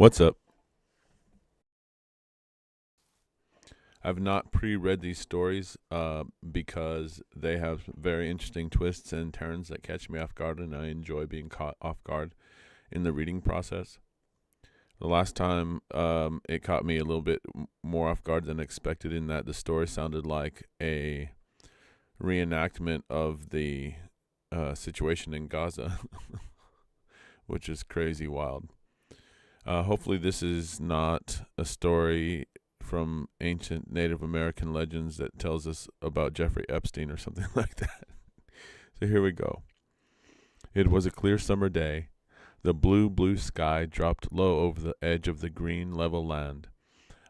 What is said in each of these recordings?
What's up? I've not pre-read these stories because they have very interesting twists and turns that catch me off guard, and I enjoy being caught off guard in the reading process. The last time it caught me a little bit more off guard than expected, in that the story sounded like a reenactment of the situation in Gaza, which is crazy wild. Hopefully, this is not a story from ancient Native American legends that tells us about Jeffrey Epstein or something like that. So here we go. It was a clear summer day. The blue sky dropped low over the edge of the green, level land.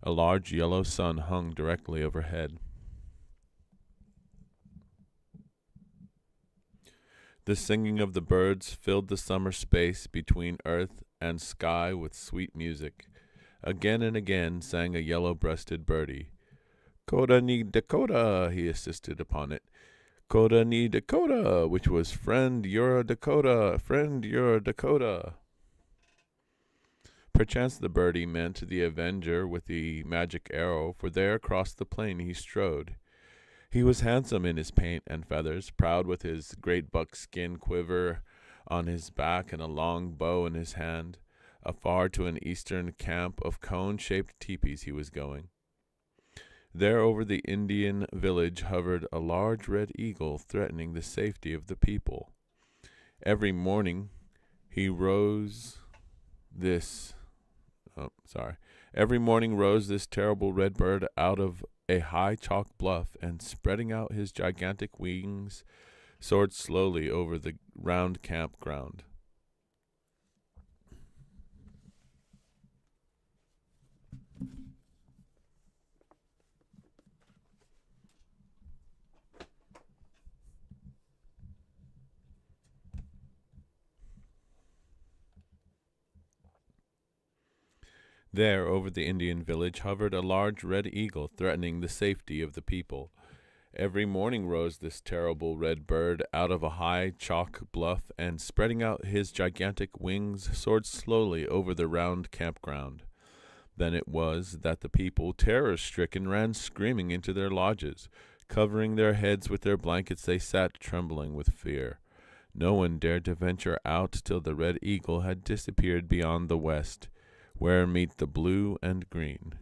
A large yellow sun hung directly overhead. The singing of the birds filled the summer space between earth and sky with sweet music. Again and again sang a yellow-breasted birdie. Coda ni Dakota, he insisted upon it. Coda ni Dakota, which was friend, you're a Dakota, friend, you're a Dakota. Perchance the birdie meant the avenger with the magic arrow, for there across the plain he strode. He was handsome in his paint and feathers, proud with his great buckskin quiver on his back and a long bow in his hand. Afar to an eastern camp of cone-shaped teepees he was going. There over the Indian village hovered a large red eagle, threatening the safety of the people. Every morning rose this terrible red bird out of a high chalk bluff, and spreading out his gigantic wings, soared slowly over the round campground. There, over the Indian village, hovered a large red eagle, threatening the safety of the people. Every morning rose this terrible red bird out of a high chalk bluff, and spreading out his gigantic wings, soared slowly over the round campground. Then it was that the people, terror-stricken, ran screaming into their lodges. Covering their heads with their blankets, they sat trembling with fear. No one dared to venture out till the red eagle had disappeared beyond the west, where meet the blue and green.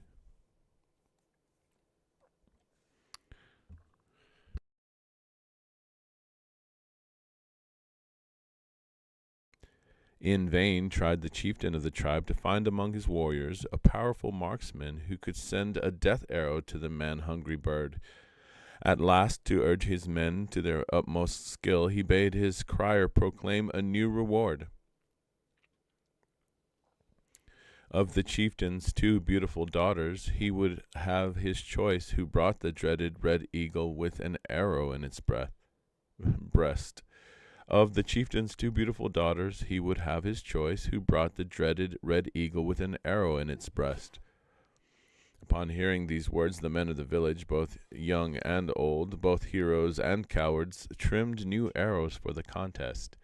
In vain tried the chieftain of the tribe to find among his warriors a powerful marksman who could send a death arrow to the man-hungry bird. At last, to urge his men to their utmost skill, he bade his crier proclaim a new reward. Of the chieftain's 2 beautiful daughters, he would have his choice who brought the dreaded red eagle with an arrow in its breast. Of the chieftain's 2 beautiful daughters, he would have his choice who brought the dreaded red eagle with an arrow in its breast. Upon hearing these words, the men of the village, both young and old, both heroes and cowards, trimmed new arrows for the contest.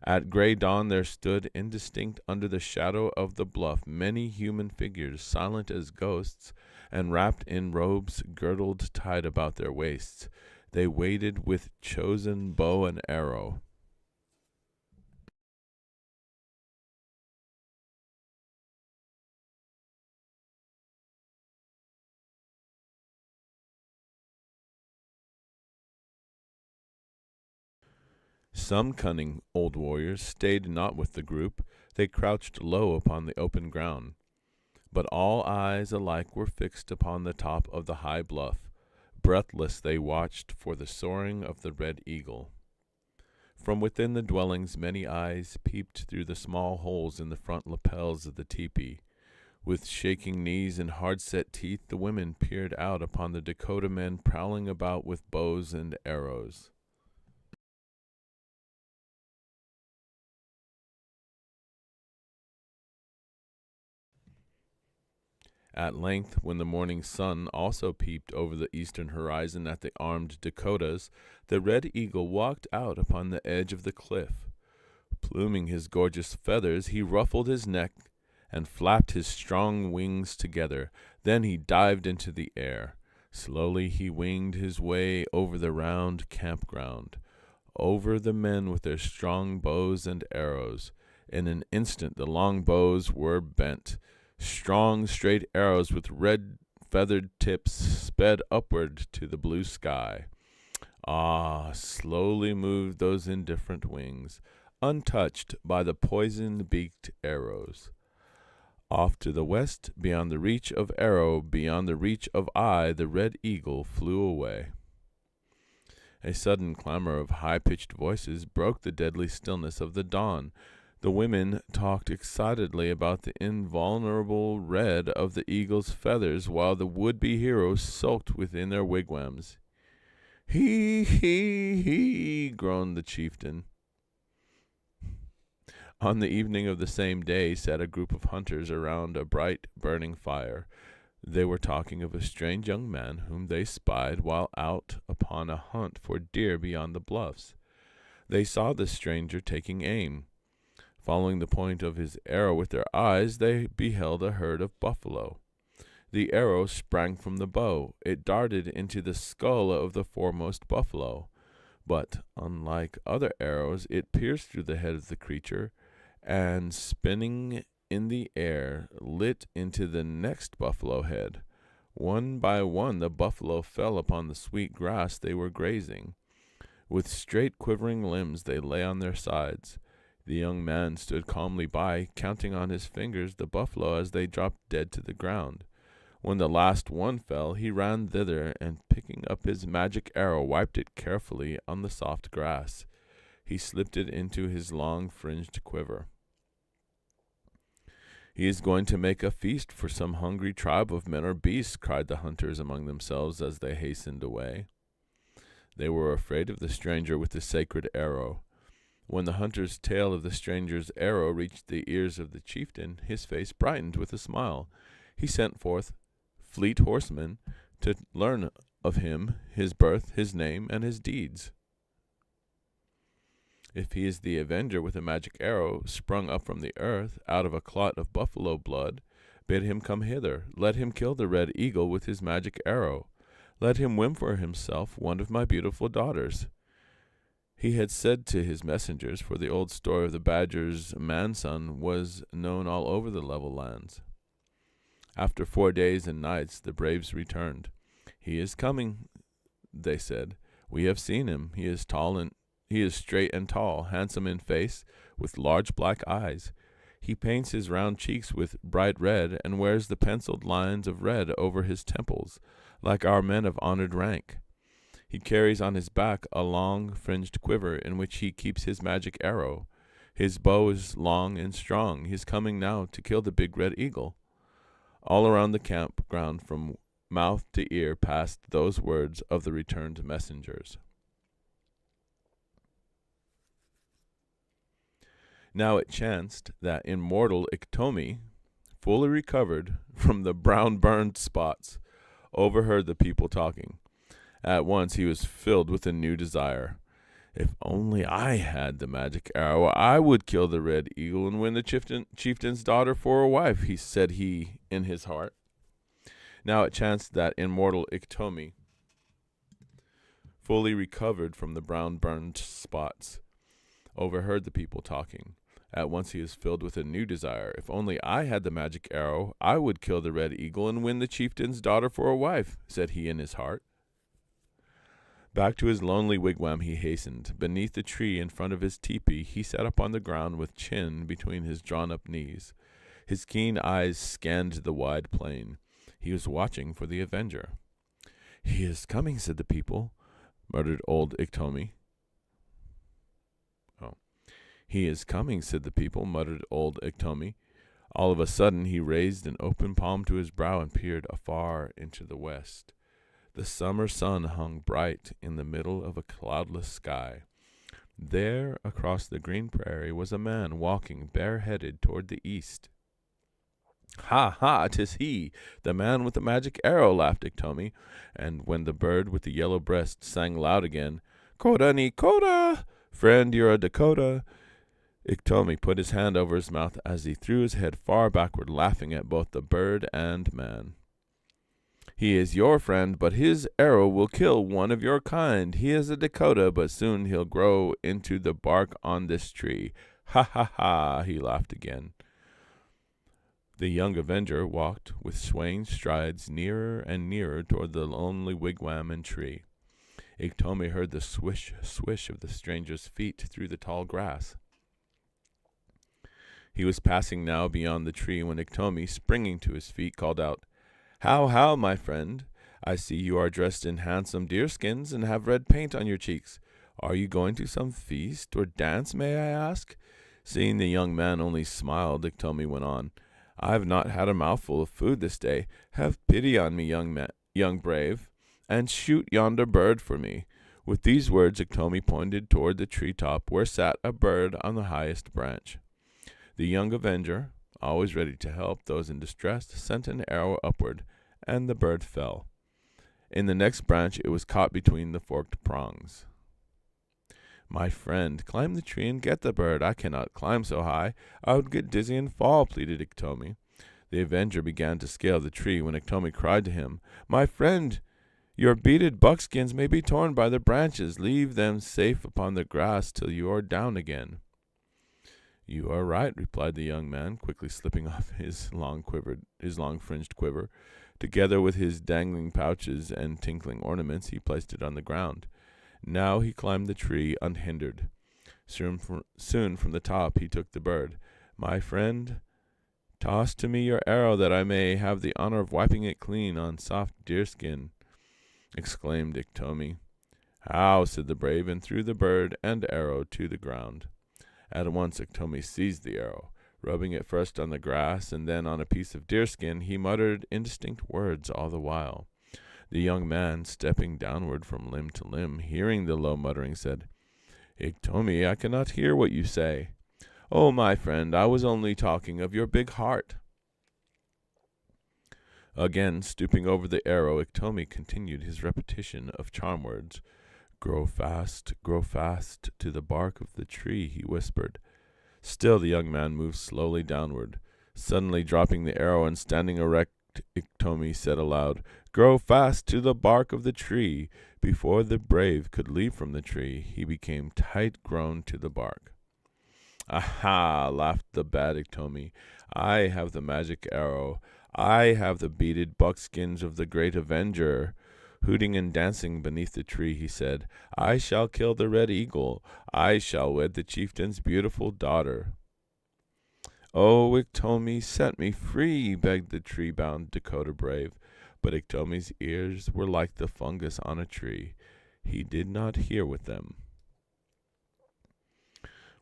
At gray dawn there stood, indistinct under the shadow of the bluff, many human figures, silent as ghosts, and wrapped in robes girdled tight about their waists. They waited with chosen bow and arrow. Some cunning old warriors stayed not with the group. They crouched low upon the open ground. But all eyes alike were fixed upon the top of the high bluff. Breathless they watched for the soaring of the red eagle. From within the dwellings many eyes peeped through the small holes in the front lapels of the tepee. With shaking knees and hard-set teeth, the women peered out upon the Dakota men prowling about with bows and arrows. At length, when the morning sun also peeped over the eastern horizon at the armed Dakotas, the red eagle walked out upon the edge of the cliff. Pluming his gorgeous feathers, he ruffled his neck and flapped his strong wings together. Then he dived into the air. Slowly he winged his way over the round campground, over the men with their strong bows and arrows. In an instant the long bows were bent. Strong, straight arrows with red feathered tips sped upward to the blue sky. Ah, slowly moved those indifferent wings, untouched by the poison-beaked arrows. Off to the west, beyond the reach of arrow, beyond the reach of eye, the red eagle flew away. A sudden clamor of high-pitched voices broke the deadly stillness of the dawn. The women talked excitedly about the invulnerable red of the eagle's feathers, while the would-be heroes sulked within their wigwams. "He, he," groaned the chieftain. On the evening of the same day sat a group of hunters around a bright, burning fire. They were talking of a strange young man whom they spied while out upon a hunt for deer beyond the bluffs. They saw the stranger taking aim. Following the point of his arrow with their eyes, they beheld a herd of buffalo. The arrow sprang from the bow. It darted into the skull of the foremost buffalo. But, unlike other arrows, it pierced through the head of the creature, and spinning in the air, lit into the next buffalo head. One by one the buffalo fell upon the sweet grass they were grazing. With straight quivering limbs they lay on their sides. The young man stood calmly by, counting on his fingers the buffalo as they dropped dead to the ground. When the last one fell, he ran thither, and picking up his magic arrow, wiped it carefully on the soft grass. He slipped it into his long fringed quiver. "He is going to make a feast for some hungry tribe of men or beasts," cried the hunters among themselves as they hastened away. They were afraid of the stranger with the sacred arrow. When the hunter's tale of the stranger's arrow reached the ears of the chieftain, his face brightened with a smile. He sent forth fleet horsemen to learn of him his birth, his name, and his deeds. If he is the avenger with a magic arrow sprung up from the earth out of a clot of buffalo blood, bid him come hither. Let him kill the red eagle with his magic arrow. Let him win for himself one of my beautiful daughters. He had said to his messengers, for the old story of the badger's manson was known all over the level lands. After 4 days and nights the braves returned. "He is coming," they said. "We have seen him. He is straight and tall, handsome in face, with large black eyes. He paints his round cheeks with bright red, and wears the penciled lines of red over his temples, like our men of honored rank. He carries on his back a long fringed quiver in which he keeps his magic arrow. His bow is long and strong. He is coming now to kill the big red eagle." All around the campground, from mouth to ear, passed those words of the returned messengers. Now it chanced that immortal Iktomi, fully recovered from the brown-burned spots, overheard the people talking. At once he was filled with a new desire. "If only I had the magic arrow, I would kill the red eagle and win the chieftain's daughter for a wife," said he in his heart. Now it chanced that immortal Iktomi, fully recovered from the brown-burned spots, overheard the people talking. At once he was filled with a new desire. "If only I had the magic arrow, I would kill the red eagle and win the chieftain's daughter for a wife," said he in his heart. Back to his lonely wigwam he hastened. Beneath the tree in front of his tepee, he sat up on the ground with chin between his drawn-up knees. His keen eyes scanned the wide plain. He was watching for the avenger. "He is coming," said the people, muttered old Iktomi. "He is coming," said the people, muttered old Iktomi. All of a sudden he raised an open palm to his brow and peered afar into the west. The summer sun hung bright in the middle of a cloudless sky. There, across the green prairie, was a man walking bareheaded toward the east. "Ha, ha, 'tis he, the man with the magic arrow," laughed Iktomi, and when the bird with the yellow breast sang loud again, "Koda ni Koda, friend, you're a Dakota," Iktomi put his hand over his mouth as he threw his head far backward, laughing at both the bird and man. "He is your friend, but his arrow will kill one of your kind. He is a Dakota, but soon he'll grow into the bark on this tree. Ha ha ha," he laughed again. The young avenger walked with swaying strides nearer and nearer toward the lonely wigwam and tree. Iktomi heard the swish, swish of the stranger's feet through the tall grass. He was passing now beyond the tree when Iktomi, springing to his feet, called out, how, my friend? I see you are dressed in handsome deerskins and have red paint on your cheeks. Are you going to some feast or dance, may I ask?" Seeing the young man only smiled, Iktomi went on, "I have not had a mouthful of food this day. Have pity on me, young brave, and shoot yonder bird for me." With these words, Iktomi pointed toward the treetop where sat a bird on the highest branch. The young avenger, always ready to help those in distress, sent an arrow upward, and the bird fell. In the next branch it was caught between the forked prongs. "My friend, climb the tree and get the bird. I cannot climb so high. I would get dizzy and fall," pleaded Iktomi. The avenger began to scale the tree when Iktomi cried to him, "My friend, your beaded buckskins may be torn by the branches. Leave them safe upon the grass till you are down again." "You are right," replied the young man, quickly slipping off his long fringed quiver. Together with his dangling pouches and tinkling ornaments, he placed it on the ground. Now he climbed the tree unhindered. Soon from the top he took the bird. "My friend, toss to me your arrow that I may have the honor of wiping it clean on soft deerskin," exclaimed Iktomi. "How?" said the brave, and threw the bird and arrow to the ground. At once Iktomi seized the arrow. Rubbing it first on the grass and then on a piece of deerskin, he muttered indistinct words all the while. The young man, stepping downward from limb to limb, hearing the low muttering, said, "Iktomi, I cannot hear what you say." "Oh, my friend, I was only talking of your big heart." Again, stooping over the arrow, Iktomi continued his repetition of charm words. grow fast to the bark of the tree," he whispered. Still the young man moved slowly downward. Suddenly dropping the arrow and standing erect, Iktomi said aloud, "Grow fast to the bark of the tree." Before the brave could leap from the tree, he became tight grown to the bark. "Aha!" laughed the bad Iktomi. "I have the magic arrow. I have the beaded buckskins of the great avenger." Hooting and dancing beneath the tree, he said, "I shall kill the red eagle. I shall wed the chieftain's beautiful daughter." "Oh, Iktomi, set me free," begged the tree-bound Dakota brave. But Iktomi's ears were like the fungus on a tree. He did not hear with them.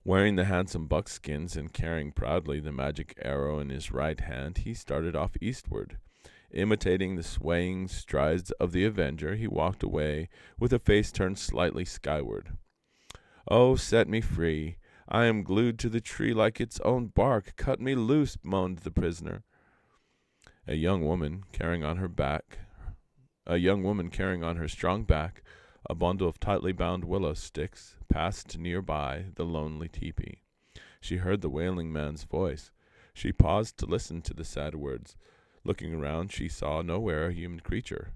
Wearing the handsome buckskins and carrying proudly the magic arrow in his right hand, he started off eastward. Imitating the swaying strides of the avenger, he walked away with a face turned slightly skyward. "Oh, set me free. I am glued to the tree like its own bark. Cut me loose," moaned the prisoner. A young woman carrying on her strong back a bundle of tightly bound willow sticks, passed nearby the lonely tepee. She heard the wailing man's voice. She paused to listen to the sad words. Looking around, she saw nowhere a human creature.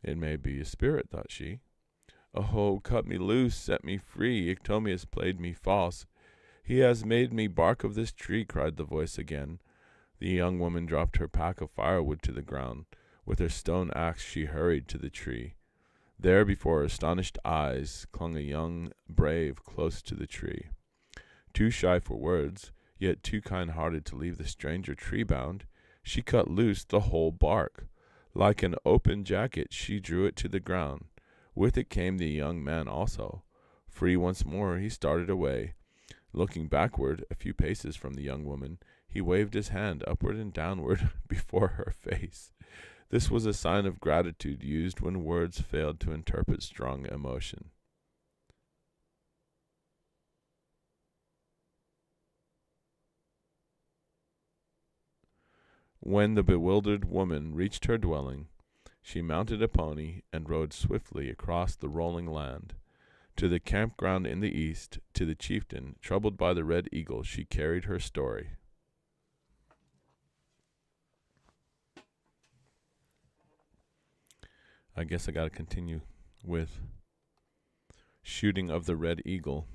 "It may be a spirit," thought she. "Oh, cut me loose, set me free. Iktomi has played me false. He has made me bark of this tree," cried the voice again. The young woman dropped her pack of firewood to the ground. With her stone axe she hurried to the tree. There, before her astonished eyes, clung a young brave close to the tree. Too shy for words, yet too kind-hearted to leave the stranger tree-bound, she cut loose the whole bark. Like an open jacket, she drew it to the ground. With it came the young man also. Free once more, he started away. Looking backward, a few paces from the young woman, he waved his hand upward and downward before her face. This was a sign of gratitude used when words failed to interpret strong emotion. When the bewildered woman reached her dwelling, she mounted a pony and rode swiftly across the rolling land. To the campground in the east, to the chieftain, troubled by the red eagle, she carried her story. I guess I got to continue with shooting of the red eagle.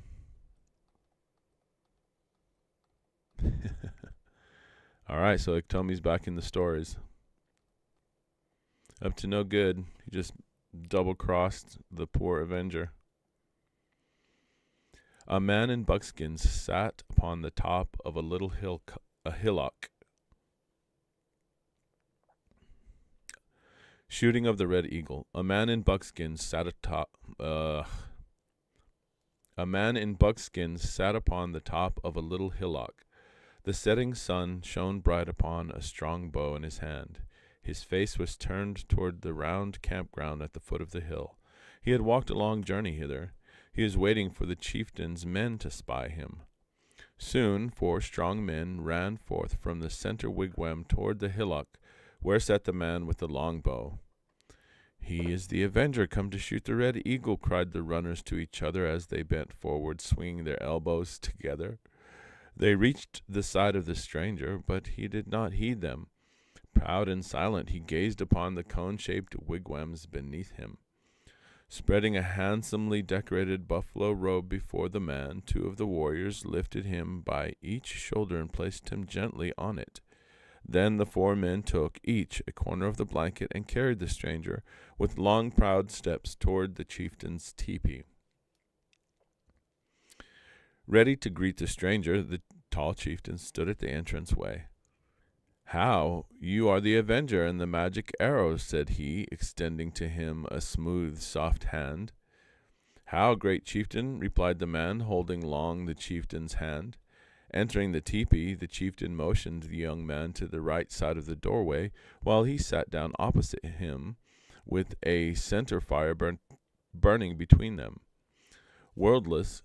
All right, so Iktomi's back in the stories. Up to no good. He just double-crossed the poor avenger. A man in buckskins sat upon the top of a little hillock. Shooting of the red eagle. A man in buckskins sat upon the top of a little hillock. The setting sun shone bright upon a strong bow in his hand. His face was turned toward the round campground at the foot of the hill. He had walked a long journey hither. He was waiting for the chieftain's men to spy him. Soon 4 strong men ran forth from the center wigwam toward the hillock, where sat the man with the long bow. "He is the avenger come to shoot the red eagle," cried the runners to each other as they bent forward, swinging their elbows together. They reached the side of the stranger, but he did not heed them. Proud and silent, he gazed upon the cone-shaped wigwams beneath him. Spreading a handsomely decorated buffalo robe before the man, 2 of the warriors lifted him by each shoulder and placed him gently on it. Then the 4 men took each a corner of the blanket and carried the stranger with long, proud steps toward the chieftain's tepee. Ready to greet the stranger, the tall chieftain stood at the entranceway. "How, you are the avenger and the magic arrow," said he, extending to him a smooth, soft hand. "How, great chieftain," replied the man, holding long the chieftain's hand. Entering the tepee, the chieftain motioned the young man to the right side of the doorway, while he sat down opposite him, with a center fire burning between them. Wordless,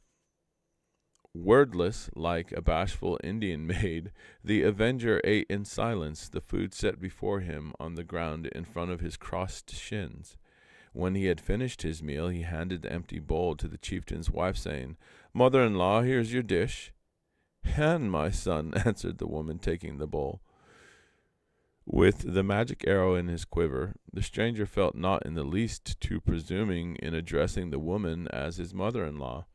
like a bashful Indian maid, the avenger ate in silence the food set before him on the ground in front of his crossed shins. When he had finished his meal, he handed the empty bowl to the chieftain's wife, saying, "Mother-in-law, here's your dish." "And my son," answered the woman, taking the bowl. With the magic arrow in his quiver, the stranger felt not in the least too presuming in addressing the woman as his mother-in-law.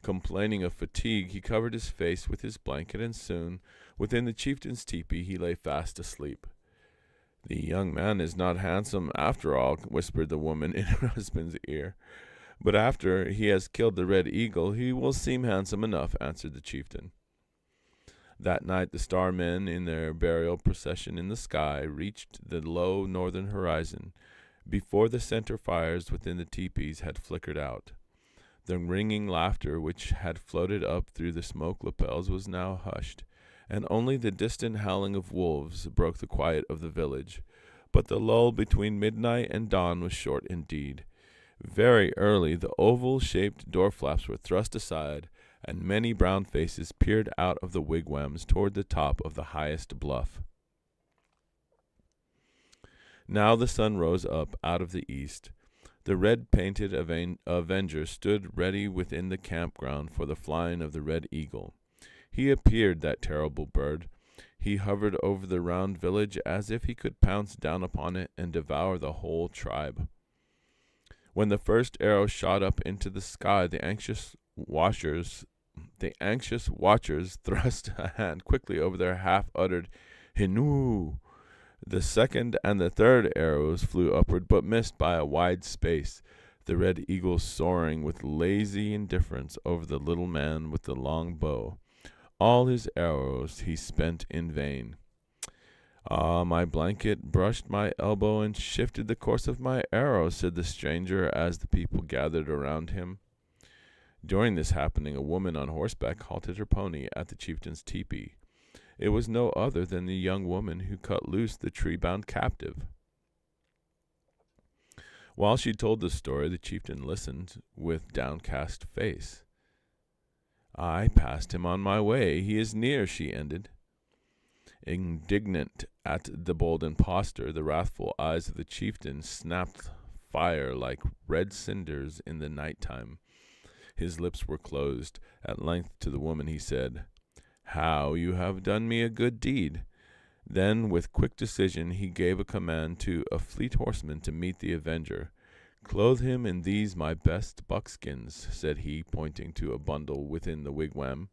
Complaining of fatigue, he covered his face with his blanket, and soon, within the chieftain's tepee, he lay fast asleep. "The young man is not handsome after all," whispered the woman in her husband's ear. "But after he has killed the red eagle, he will seem handsome enough," answered the chieftain. That night the star men, in their burial procession in the sky, reached the low northern horizon, before the center fires within the teepees had flickered out. The ringing laughter which had floated up through the smoke lapels was now hushed, and only the distant howling of wolves broke the quiet of the village. But the lull between midnight and dawn was short indeed. Very early the oval-shaped door flaps were thrust aside, and many brown faces peered out of the wigwams toward the top of the highest bluff. Now the sun rose up out of the east. The red-painted avenger stood ready within the campground for the flying of the red eagle. He appeared, that terrible bird. He hovered over the round village as if he could pounce down upon it and devour the whole tribe. When the first arrow shot up into the sky, the anxious watchers thrust a hand quickly over their half-uttered "Hinoo." The second and the third arrows flew upward, but missed by a wide space, the red eagle soaring with lazy indifference over the little man with the long bow. All his arrows he spent in vain. "Ah, my blanket brushed my elbow and shifted the course of my arrow," said the stranger as the people gathered around him. During this happening, a woman on horseback halted her pony at the chieftain's tepee. It was no other than the young woman who cut loose the tree-bound captive. While she told the story, the chieftain listened with downcast face. "I passed him on my way. He is near," she ended. Indignant at the bold impostor, the wrathful eyes of the chieftain snapped fire like red cinders in the night-time. His lips were closed. At length to the woman he said, "How you have done me a good deed." Then with quick decision he gave a command to a fleet horseman to meet the avenger. "Clothe him in these my best buckskins," said he, pointing to a bundle within the wigwam.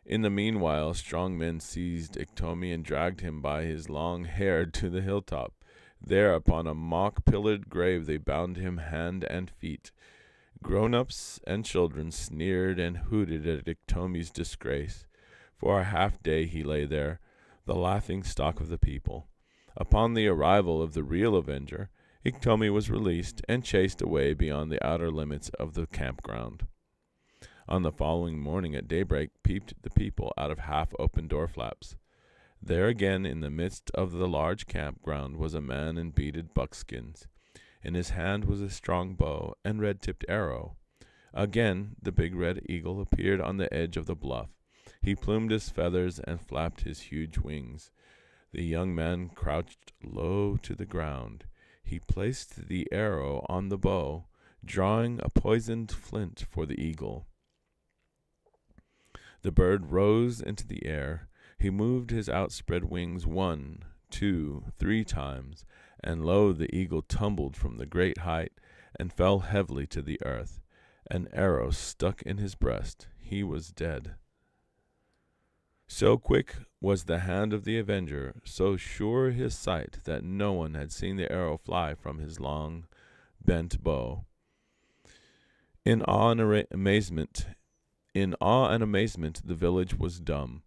In the meanwhile strong men seized Iktomi and dragged him by his long hair to the hilltop. There upon a mock-pillared grave they bound him hand and feet. Grown-ups and children sneered and hooted at Iktomi's disgrace. For a half-day he lay there, the laughing-stock of the people. Upon the arrival of the real avenger, Iktomi was released and chased away beyond the outer limits of the campground. On the following morning at daybreak peeped the people out of half-open door flaps. There again in the midst of the large campground was a man in beaded buckskins. In his hand was a strong bow and red-tipped arrow. Again the big red eagle appeared on the edge of the bluff. He plumed his feathers and flapped his huge wings. The young man crouched low to the ground. He placed the arrow on the bow, drawing a poisoned flint for the eagle. The bird rose into the air. He moved his outspread wings 1, 2, 3 times, and lo, the eagle tumbled from the great height and fell heavily to the earth. An arrow stuck in his breast. He was dead. So quick was the hand of the avenger, so sure his sight, that no one had seen the arrow fly from his long, bent bow. In awe and amazement, the village was dumb.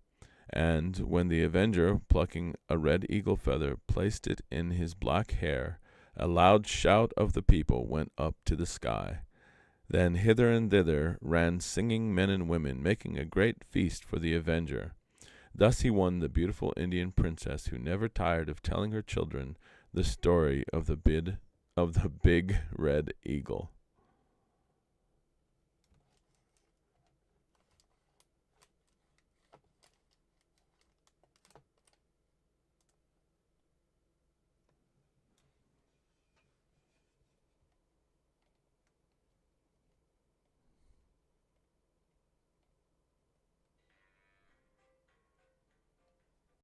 And when the avenger, plucking a red eagle feather, placed it in his black hair, a loud shout of the people went up to the sky. Then hither and thither ran singing men and women, making a great feast for the avenger. Thus he won the beautiful Indian princess, who never tired of telling her children the story of the big red eagle.